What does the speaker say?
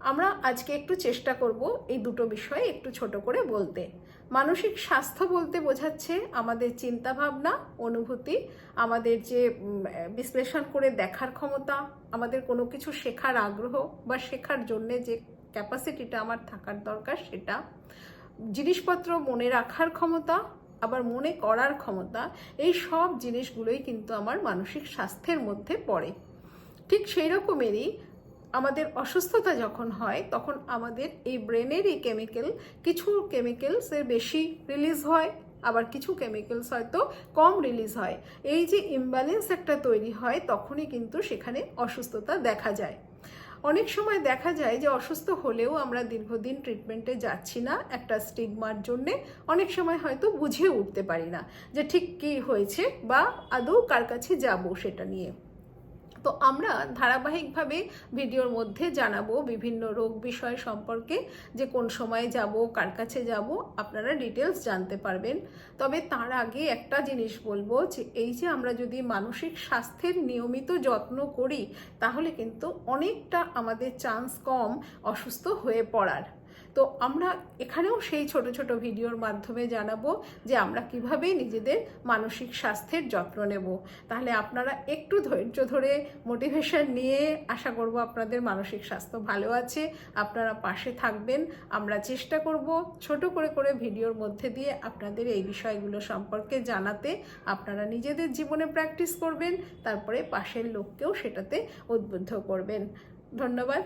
আমরা আজকে একটু চেষ্টা করব এই দুটো বিষয়ে একটু ছোট করে বলতে। মানসিক স্বাস্থ্য বলতে বোঝাচ্ছে আমাদের চিন্তা ভাবনা, অনুভূতি, আমাদের যে বিশ্লেষণ করে দেখার ক্ষমতা, আমাদের কোনো কিছু শেখার আগ্রহ বা শেখার জন্যে যে ক্যাপাসিটিটা আমার থাকার দরকার সেটা, জিনিসপত্র মনে রাখার ক্ষমতা, আবার মনে করার ক্ষমতা, এই সব জিনিসগুলোই কিন্তু আমার মানসিক স্বাস্থ্যের মধ্যে পড়ে। ঠিক সেই রকমেরই আমাদের অসুস্থতা যখন হয় তখন আমাদের এই ব্রেনের এই কিছু কেমিক্যালসের বেশি রিলিজ হয়, আবার কিছু কেমিক্যালস হয়তো কম রিলিজ হয়। এই যে ইমব্যালেন্স একটা তৈরি হয় তখনই কিন্তু সেখানে অসুস্থতা দেখা যায়। অনেক সময় দেখা যায় যে অসুস্থ হলেও আমরা দীর্ঘদিন ট্রিটমেন্টে যাচ্ছি না একটা স্টিগমার জন্যে। অনেক সময় হয়তো বুঝে উঠতে পারি না যে ঠিক কী হয়েছে বা আদৌ কার কাছে যাব সেটা নিয়ে। তো আমরা ধারাবাহিকভাবে ভিডিওর মধ্যে জানাবো বিভিন্ন রোগ বিষয় সম্পর্কে, যে কোন সময় যাব, কার কাছে যাব, আপনারা ডিটেলস জানতে পারবেন। তবে তার আগে একটা জিনিস বলবো যে এই যে আমরা যদি মানসিক স্বাস্থ্যের নিয়মিত যত্ন করি তাহলে কিন্তু অনেকটা আমাদের চান্স কম অসুস্থ হয়ে পড়ার। তো আমরা এখানেও সেই ছোট ছোট ভিডিওর মাধ্যমে জানাবো যে আমরা কিভাবে নিজেদের মানসিক স্বাস্থ্যের যত্ন নেব। তাহলে আপনারা একটু ধৈর্য ধরে মোটিভেশন নিয়ে আশা করব আপনাদের মানসিক স্বাস্থ্য ভালো আছে, আপনারা পাশে থাকবেন। আমরা চেষ্টা করব ছোট করে করে ভিডিওর মধ্যে দিয়ে আপনাদের এই বিষয়গুলো সম্পর্কে জানাতে। আপনারা নিজেদের জীবনে প্র্যাকটিস করবেন, তারপরে পাশের লোককেও সেটাতে উদ্বুদ্ধ করবেন। ধন্যবাদ।